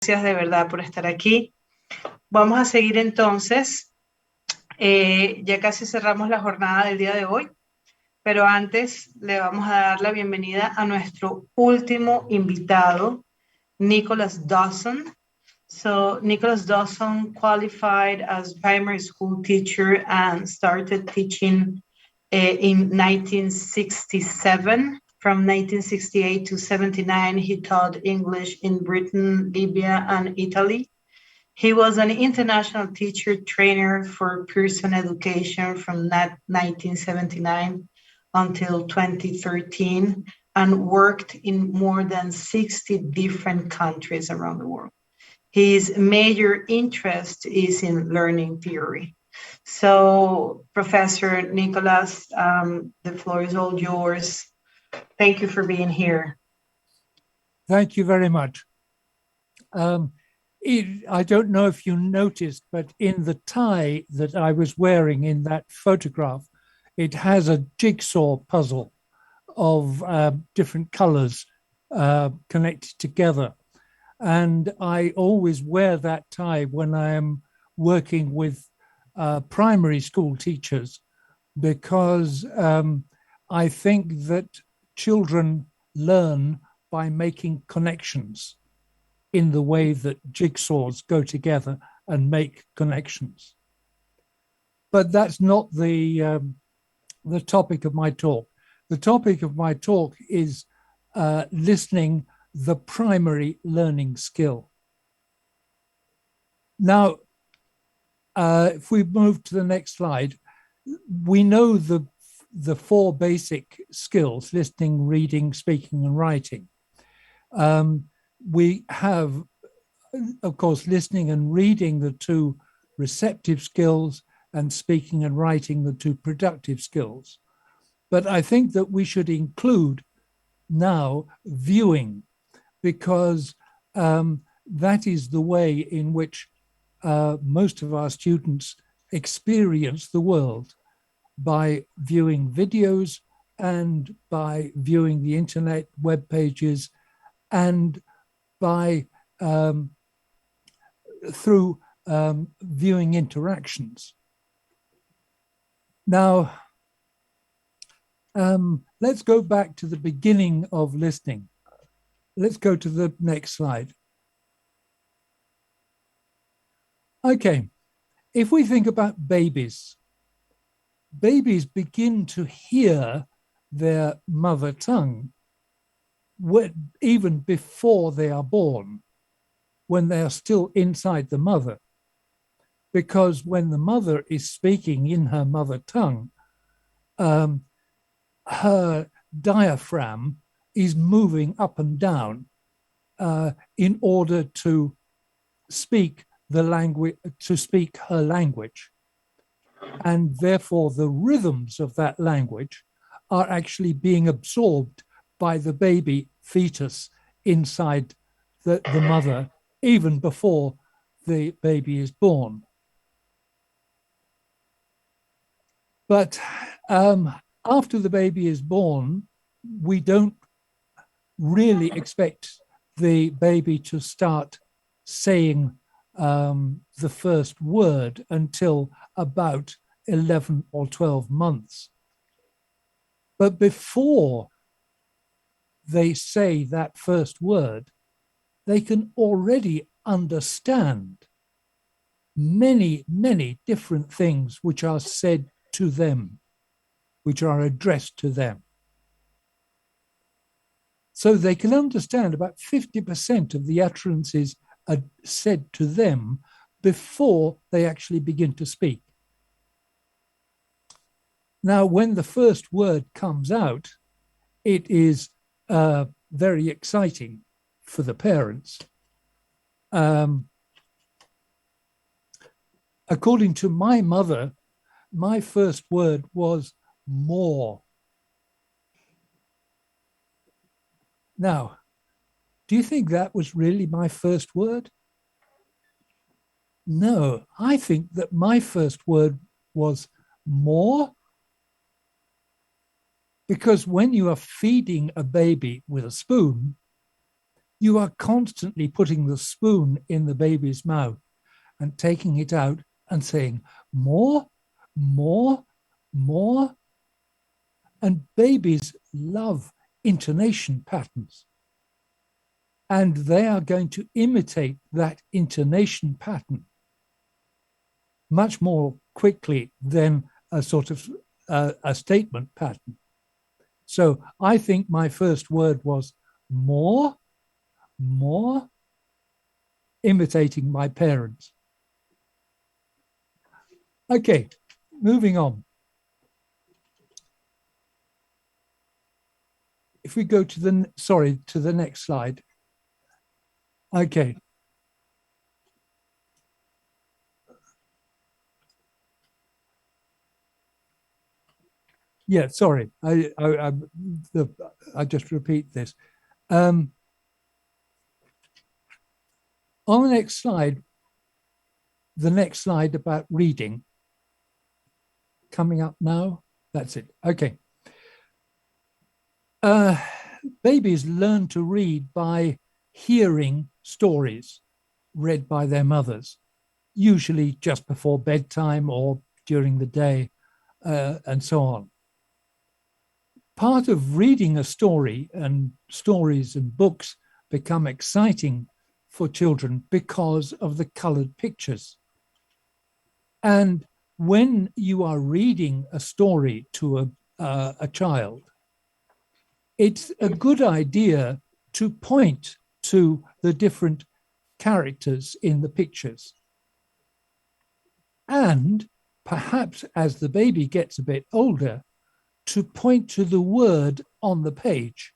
Gracias de verdad por estar aquí. Vamos a seguir entonces. Ya casi cerramos la jornada del día de hoy, pero antes le vamos a dar la bienvenida a nuestro último invitado, Nicolas Dawson. So Nicolas Dawson qualified as primary school teacher and started teaching in 1967. From 1968 to 79, he taught English in Britain, Libya, and Italy. He was an international teacher trainer for Pearson Education from 1979 until 2013 and worked in more than 60 different countries around the world. His major interest is in learning theory. So, Professor Nicolas, the floor is all yours. Thank you for being here. Thank you very much. I don't know if you noticed, but in the tie that I was wearing in that photograph, it has a jigsaw puzzle of different colors connected together. And I always wear that tie when I am working with primary school teachers, because I think that children learn by making connections in the way that jigsaws go together and make connections. But that's not the topic of my talk. The topic of my talk is listening, the primary learning skill. Now, if we move to the next slide, we know the four basic skills: listening, reading, speaking, and writing. We have, of course, listening and reading, the two receptive skills, and speaking and writing, the two productive skills. But I think that we should include now viewing, because that is the way in which most of our students experience the world, by viewing videos and by viewing the internet web pages and by through viewing interactions. Now, let's go back to the beginning of listening. Let's go to the next slide. Okay, if we think about babies, babies begin to hear their mother tongue even before they are born, when they are still inside the mother. Because when the mother is speaking in her mother tongue, her diaphragm is moving up and down in order to speak the language, to speak her language. And therefore the rhythms of that language are actually being absorbed by the baby fetus inside the mother, even before the baby is born. But after the baby is born, we don't really expect the baby to start saying the first word until about 11 or 12 months. But before they say that first word, they can already understand many, many different things which are said to them, which are addressed to them. So they can understand about 50% of the utterances are said to them before they actually begin to speak. Now, when the first word comes out, it is very exciting for the parents. According to my mother, my first word was more. Now, do you think that was really my first word? No, I think that my first word was more, because when you are feeding a baby with a spoon, You are constantly putting the spoon in the baby's mouth and taking it out and saying, more, more, more. And babies love intonation patterns. And they are going to imitate that intonation pattern much more quickly than a sort of a statement pattern. So I think my first word was more, more, imitating my parents. Okay, moving on. If we go to the next slide. Okay. Yeah, sorry. I just repeat this. On the next slide about reading, coming up now. That's it. Okay. Babies learn to read by hearing stories read by their mothers, usually just before bedtime or during the day, and so on. Part of reading a story, and stories and books become exciting for children because of the colored pictures. And when you are reading a story to a child, it's a good idea to point to the different characters in the pictures. And perhaps as the baby gets a bit older, to point to the word on the page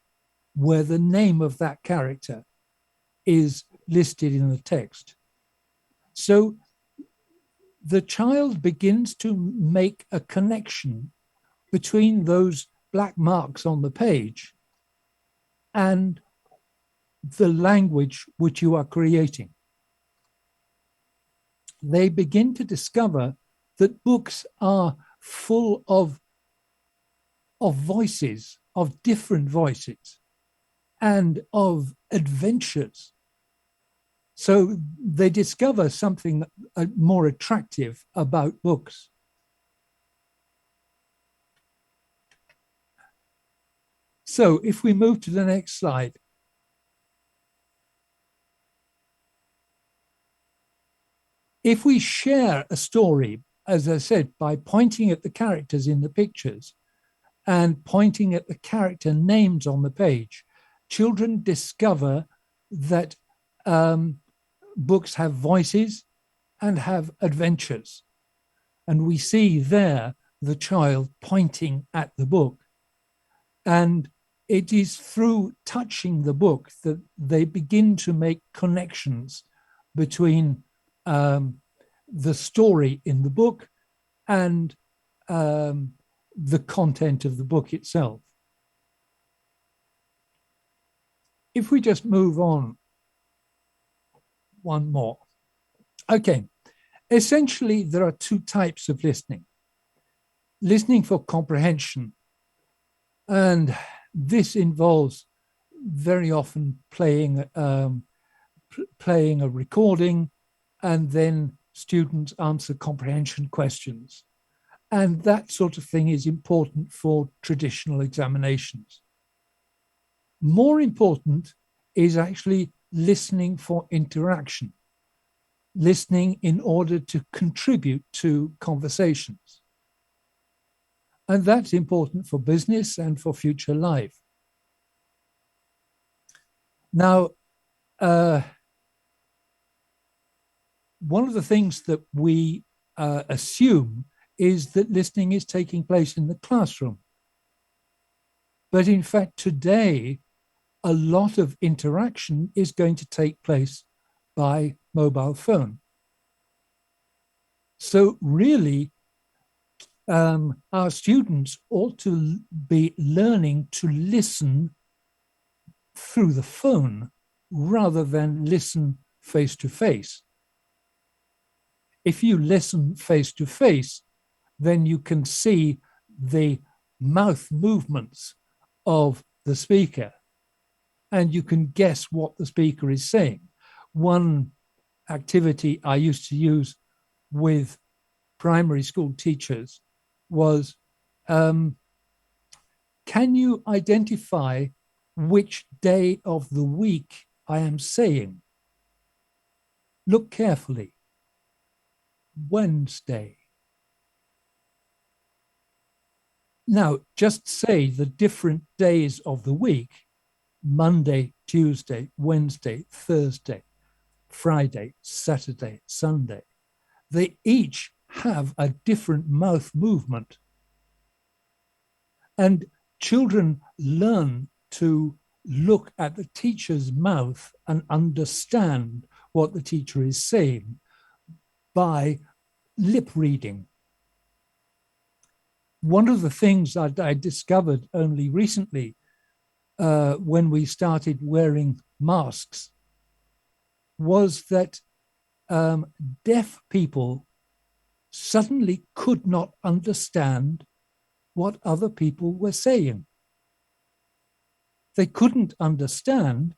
where the name of that character is listed in the text. So the child begins to make a connection between those black marks on the page and the language which you are creating. They begin to discover that books are full of voices, of different voices, and of adventures. So they discover something more attractive about books. So if we move to the next slide. If we share a story, as I said, by pointing at the characters in the pictures and pointing at the character names on the page, children discover that books have voices and have adventures. And we see there the child pointing at the book. And it is through touching the book that they begin to make connections between the story in the book and the content of the book itself. If we just move on one more. Okay, essentially there are two types of listening. Listening for comprehension, and this involves very often playing a recording, and then students answer comprehension questions. And that sort of thing is important for traditional examinations. More important is actually listening for interaction, listening in order to contribute to conversations. And that's important for business and for future life. Now, one of the things that we assume is that listening is taking place in the classroom. But in fact, today, a lot of interaction is going to take place by mobile phone. So really, our students ought to be learning to listen through the phone rather than listen face to face. If you listen face to face, then you can see the mouth movements of the speaker. and you can guess what the speaker is saying. One activity I used to use with primary school teachers was, can you identify which day of the week I am saying? Look carefully. Wednesday. Now, just say the different days of the week: Monday, Tuesday, Wednesday, Thursday, Friday, Saturday, Sunday. They each have a different mouth movement. And children learn to look at the teacher's mouth and understand what the teacher is saying by lip reading. One of the things that I discovered only recently when we started wearing masks was that deaf people suddenly could not understand what other people were saying. They couldn't understand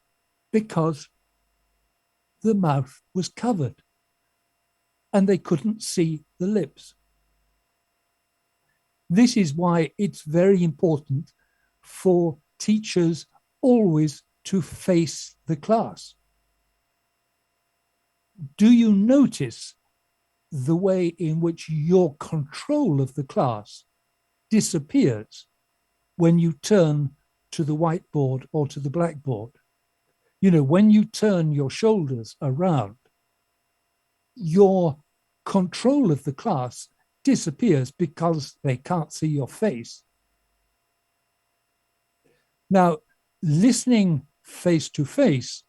because the mouth was covered and they couldn't see the lips. This is why it's very important for teachers always to face the class. Do you notice the way in which your control of the class disappears when you turn to the whiteboard or to the blackboard? You know, when you turn your shoulders around, your control of the class disappears because they can't see your face. Now, listening face to face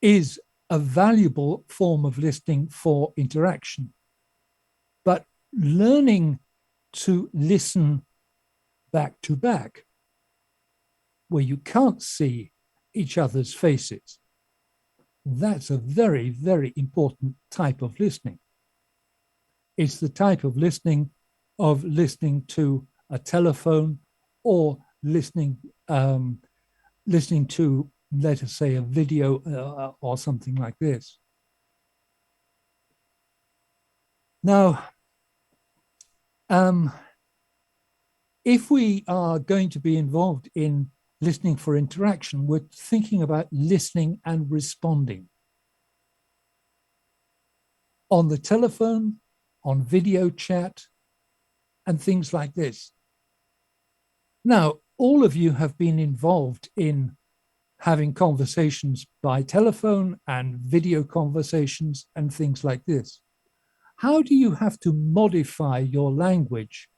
is a valuable form of listening for interaction, but learning to listen back to back, where you can't see each other's faces, that's a very, very important type of listening. It's the type of listening to a telephone or listening to, let us say, a video or something like this. Now, if we are going to be involved in listening for interaction, we're thinking about listening and responding. On the telephone, on video chat, and things like this. Now, all of you have been involved in having conversations by telephone and video conversations and things like this. How do you have to modify your language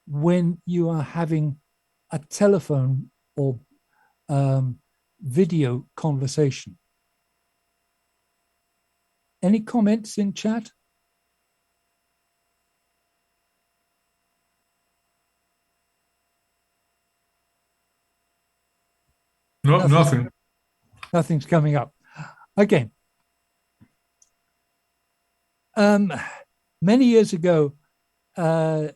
when you are having a telephone or video conversation? Any comments in chat? No, nothing. Nothing's coming up. Okay. Many years ago, in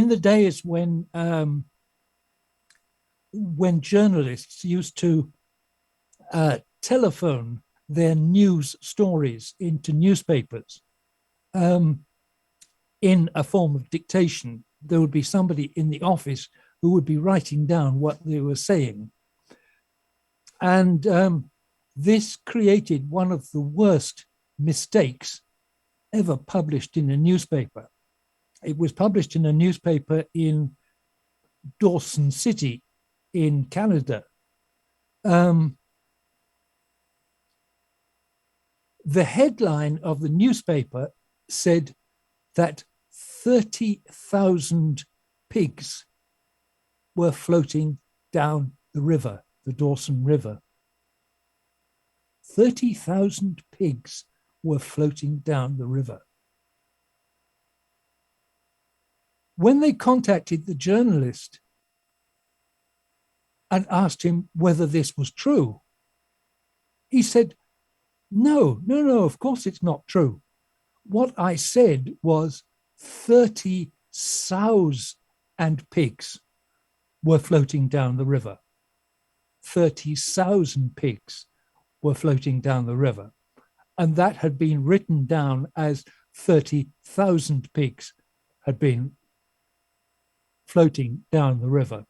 the days when journalists used to telephone their news stories into newspapers, in a form of dictation, there would be somebody in the office who would be writing down what they were saying. And this created one of the worst mistakes ever published in a newspaper. It was published in a newspaper in Dawson City in Canada. The headline of the newspaper said that 30,000 pigs were floating down the river, the Dawson River. 30,000 pigs were floating down the river. When they contacted the journalist and asked him whether this was true, he said, no, of course it's not true. What I said was 30,000 pigs were floating down the river. 30,000 pigs were floating down the river. And that had been written down as 30,000 pigs had been floating down the river.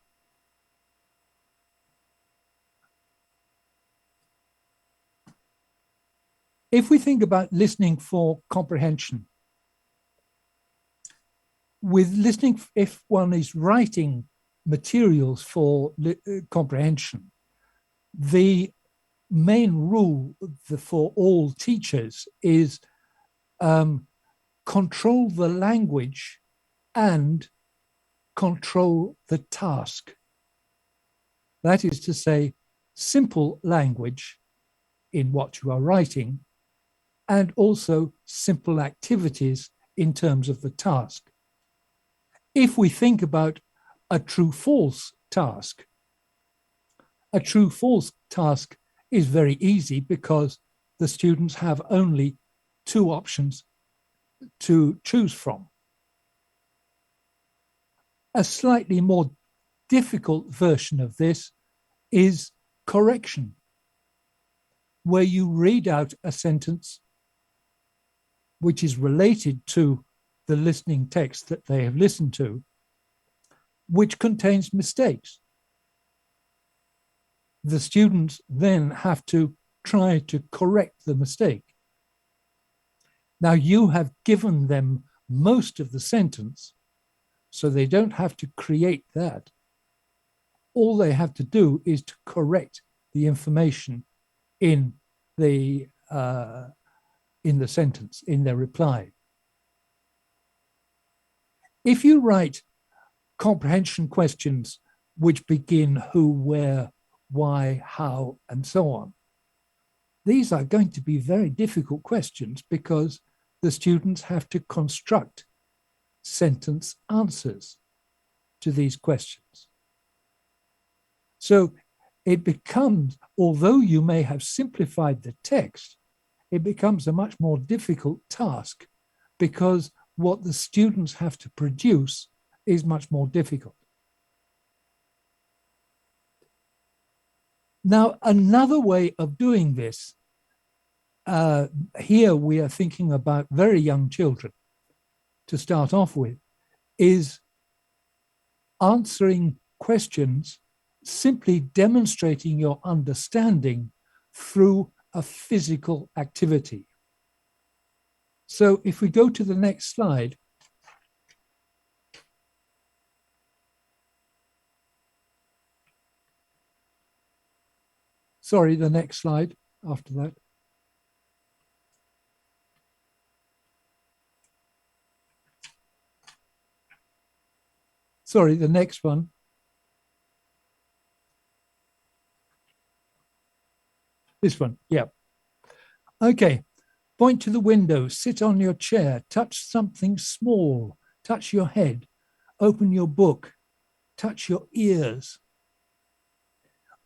If we think about listening for comprehension, with listening, if one is writing materials for comprehension, the main rule for all teachers is control the language and control the task. That is to say, simple language in what you are writing, and also simple activities in terms of the task. If we think about a true-false task, a true-false task is very easy because the students have only two options to choose from. A slightly more difficult version of this is correction, where you read out a sentence which is related to the listening text that they have listened to, which contains mistakes. The students then have to try to correct the mistake. Now, you have given them most of the sentence, so they don't have to create that. All they have to do is to correct the information in the sentence, in their reply. If you write comprehension questions which begin who, where, why, how, and so on, these are going to be very difficult questions because the students have to construct sentence answers to these questions. So it becomes, although you may have simplified the text, it becomes a much more difficult task because what the students have to produce is much more difficult. Now, another way of doing this, here we are thinking about very young children to start off with, is answering questions, simply demonstrating your understanding through a physical activity. So if we go to the next slide, sorry, the next slide after that. Sorry, the next one. This one, yeah. Okay, point to the window, sit on your chair, touch something small, touch your head, open your book, touch your ears.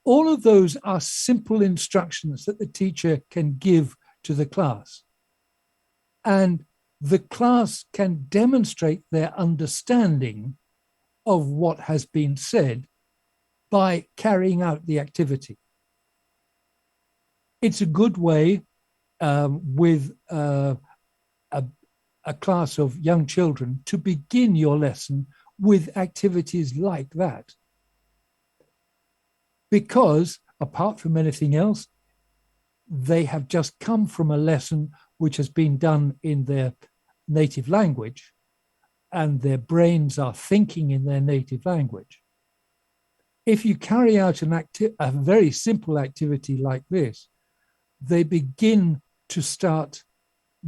All of those are simple instructions that the teacher can give to the class. And the class can demonstrate their understanding of what has been said by carrying out the activity. It's a good way with a class of young children to begin your lesson with activities like that. Because apart from anything else, they have just come from a lesson which has been done in their native language, and their brains are thinking in their native language. If you carry out a very simple activity like this, they begin to start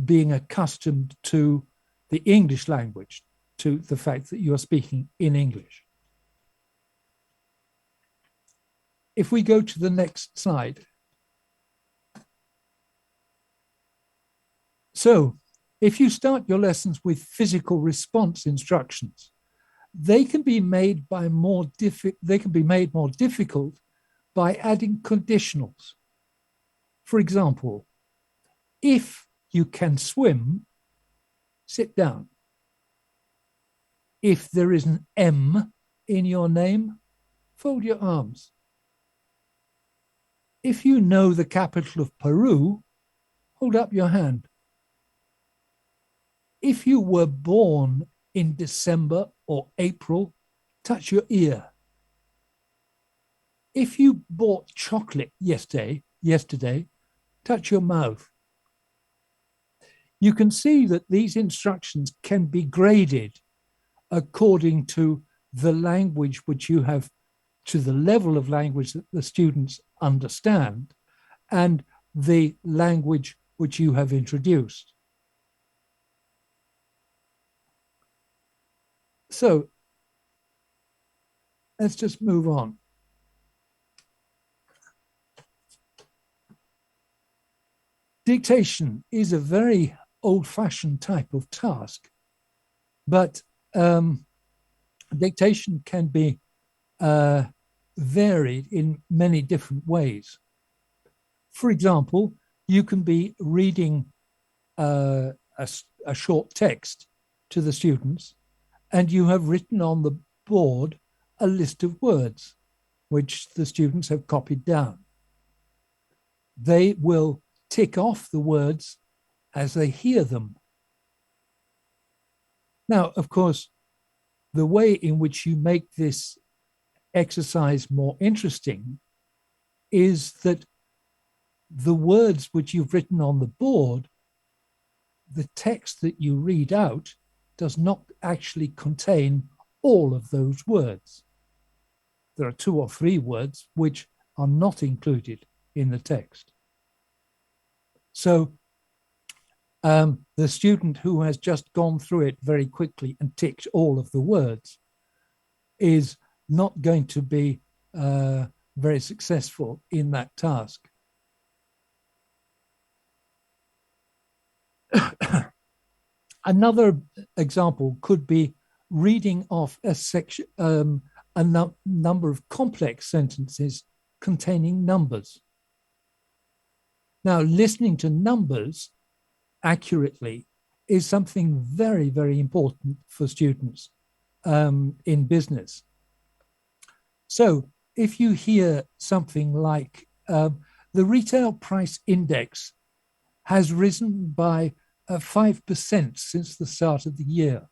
being accustomed to the English language, to the fact that you are speaking in English. If we go to the next slide. So, if you start your lessons with physical response instructions, they can be made more difficult by adding conditionals. For example, if you can swim, sit down. If there is an M in your name, fold your arms. If you know the capital of Peru, hold up your hand. If you were born in December or April, touch your ear. If you bought chocolate yesterday, touch your mouth. You can see that these instructions can be graded according to the language which you have, to the level of language that the students understand, and the language which you have introduced. So let's just move on. Dictation is a very old-fashioned type of task, but dictation can be varied in many different ways. For example, you can be reading a short text to the students, and you have written on the board a list of words which the students have copied down. They will tick off the words as they hear them. Now, of course, the way in which you make this exercise more interesting is that the words which you've written on the board, the text that you read out does not actually contain all of those words. There are 2 or 3 words which are not included in the text. So the student who has just gone through it very quickly and ticked all of the words is not going to be very successful in that task. Another example could be reading off a section, number of complex sentences containing numbers. Now, listening to numbers accurately is something very, very important for students in business. So if you hear something like the retail price index has risen by 5% since the start of the year.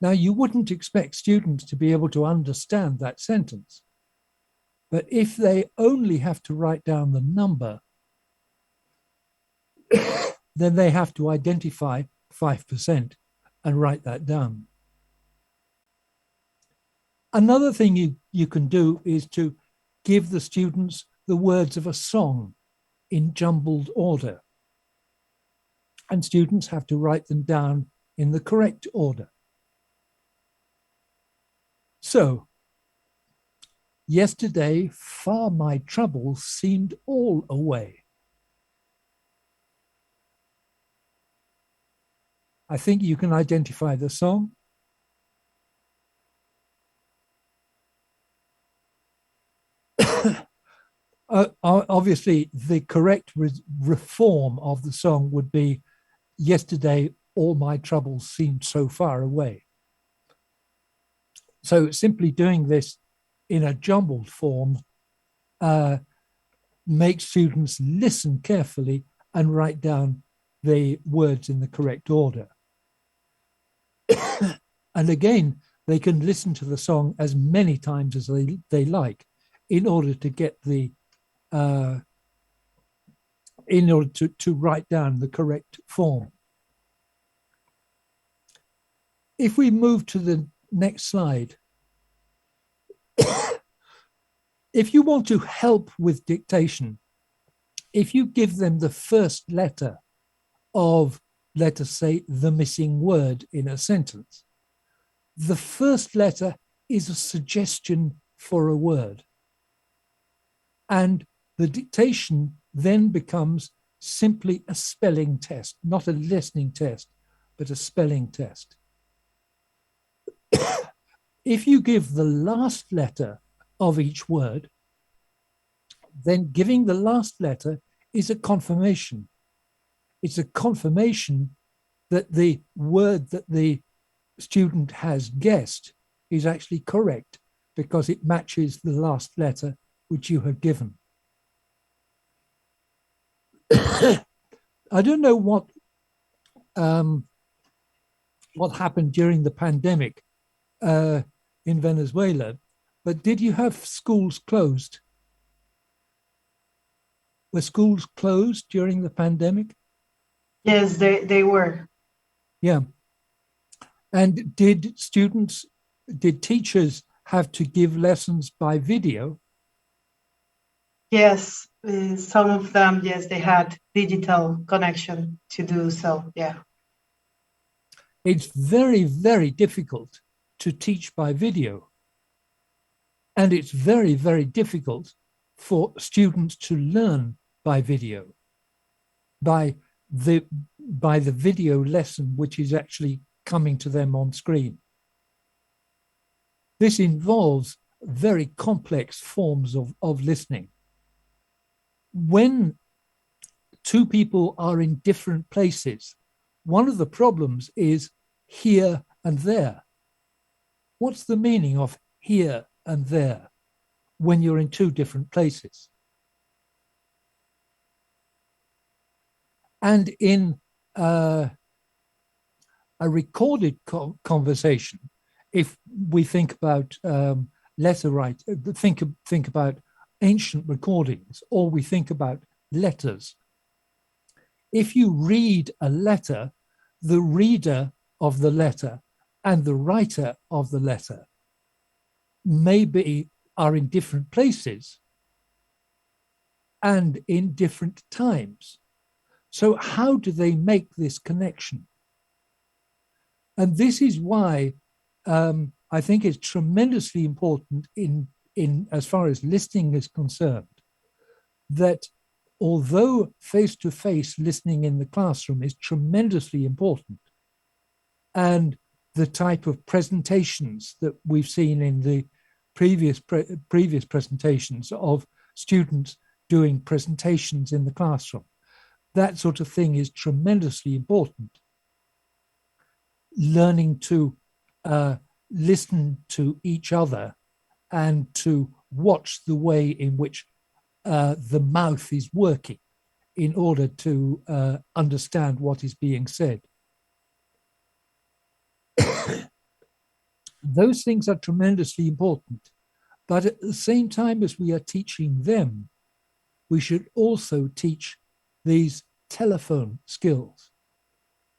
Now, you wouldn't expect students to be able to understand that sentence, but if they only have to write down the number, then they have to identify 5% and write that down. Another thing you can do is to give the students the words of a song in jumbled order. And students have to write them down in the correct order. So, yesterday, far my troubles seemed all away. I think you can identify the song. Obviously, the correct reform of the song would be, yesterday, all my troubles seemed so far away. So simply doing this in a jumbled form makes students listen carefully and write down the words in the correct order. And again, they can listen to the song as many times as they like in order to get the in order to write down the correct form. If we move to the next slide, if you want to help with dictation, if you give them the first letter of, let us say, the missing word in a sentence, the first letter is a suggestion for a word. And the dictation then becomes simply a spelling test, not a listening test, but a spelling test. If you give the last letter of each word, then giving the last letter is a confirmation. It's a confirmation that the word that the student has guessed is actually correct because it matches the last letter which you have given. I don't know what happened during the pandemic in Venezuela, but did you have schools closed? Were schools closed during the pandemic? Yes, they were. Yeah. And did teachers have to give lessons by video? Yes, some of them, yes, they had digital connection to do so, yeah. It's very, very difficult to teach by video. And it's very, very difficult for students to learn by video, by the video lesson, which is actually coming to them on screen. This involves very complex forms of listening. When two people are in different places, one of the problems is here and there. What's the meaning of here and there when you're in two different places? And in a recorded conversation, if we think about letter write, think about ancient recordings, or we think about letters. If you read a letter, the reader of the letter and the writer of the letter are in different places and in different times. So how do they make this connection? And this is why I think it's tremendously important in as far as listening is concerned, that although face-to-face listening in the classroom is tremendously important, and the type of presentations that we've seen in the previous presentations of students doing presentations in the classroom, that sort of thing is tremendously important. Learning to listen to each other and to watch the way in which the mouth is working in order to understand what is being said. Those things are tremendously important. But at the same time as we are teaching them, we should also teach these telephone skills,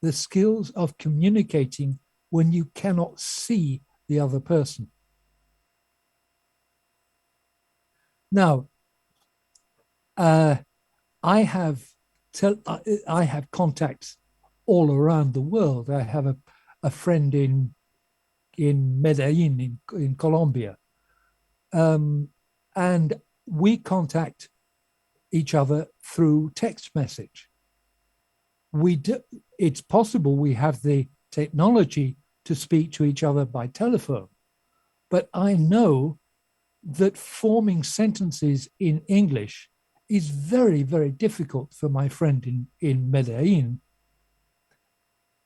the skills of communicating when you cannot see the other person. Now, I have contacts all around the world. I have a friend in Medellin, in Colombia, and we contact each other through text message. It's possible we have the technology to speak to each other by telephone, but I know that forming sentences in English is very, very difficult for my friend in Medellin.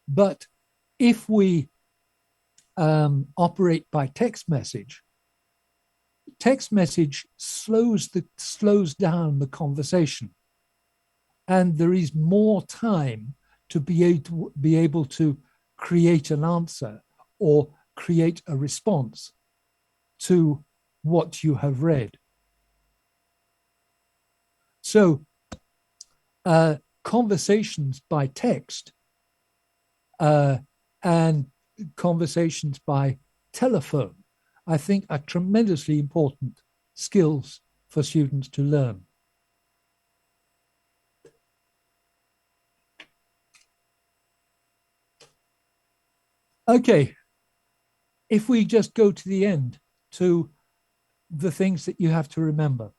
But if we operate by text message slows down the conversation, and there is more time to be able to create an answer or create a response to what you have read. So conversations by text and conversations by telephone, I think, are tremendously important skills for students to learn. Okay, if we just go to the end, to the things that you have to remember.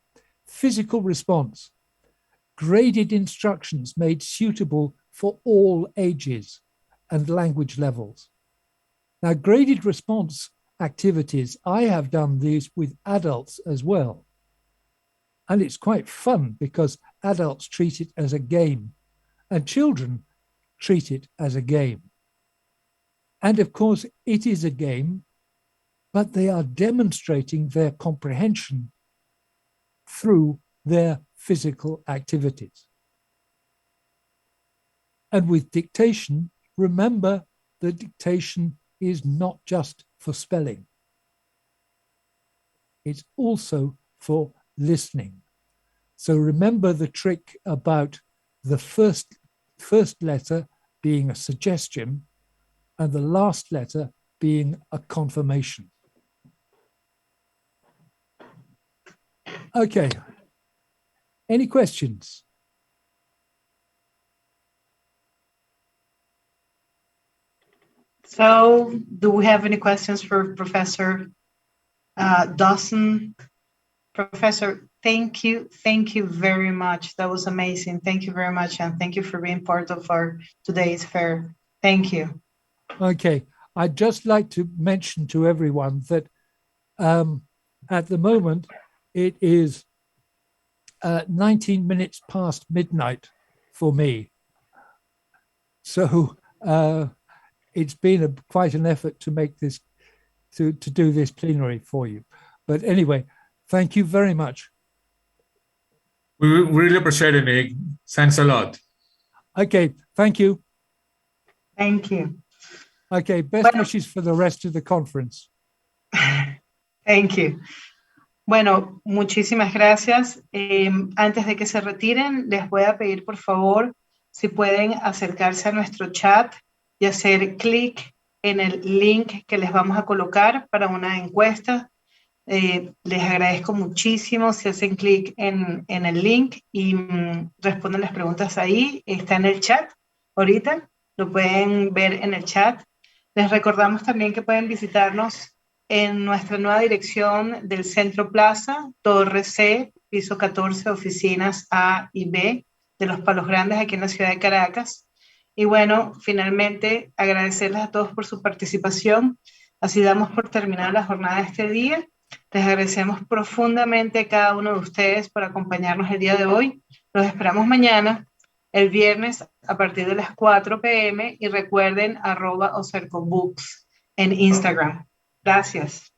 Physical response, graded instructions made suitable for all ages and language levels. Now, graded response activities, I have done these with adults as well. And it's quite fun because adults treat it as a game and children treat it as a game. And of course, it is a game, but they are demonstrating their comprehension through their physical activities. And with dictation, remember that dictation is not just for spelling. It's also for listening. So remember the trick about the first letter being a suggestion and the last letter being a confirmation. Okay. Any questions? So, do we have any questions for Professor Dawson? Professor, thank you very much. That was amazing. Thank you very much, and thank you for being part of our today's fair. Thank you. Okay, I'd just like to mention to everyone that at the moment it is 19 minutes past midnight for me. So it's been quite an effort to make this, to do this plenary for you. But anyway, thank you very much. We really appreciate it, Nick. Thanks a lot. Okay, thank you. Thank you. Okay, best wishes for the rest of the conference. Thank you. Bueno, muchísimas gracias. Antes de que se retiren, les voy a pedir, por favor, si pueden acercarse a nuestro chat y hacer clic en el link que les vamos a colocar para una encuesta. Les agradezco muchísimo si hacen clic en el link y responden las preguntas ahí. Está en el chat ahorita, lo pueden ver en el chat. Les recordamos también que pueden visitarnos en nuestra nueva dirección del Centro Plaza, Torre C, piso 14, oficinas A y B de Los Palos Grandes, aquí en la ciudad de Caracas. Y bueno, finalmente agradecerles a todos por su participación. Así damos por terminada la jornada de este día. Les agradecemos profundamente a cada uno de ustedes por acompañarnos el día de hoy. Los esperamos mañana, el viernes, a partir de las 4 p.m. y recuerden @ocercobooks en Instagram. Gracias.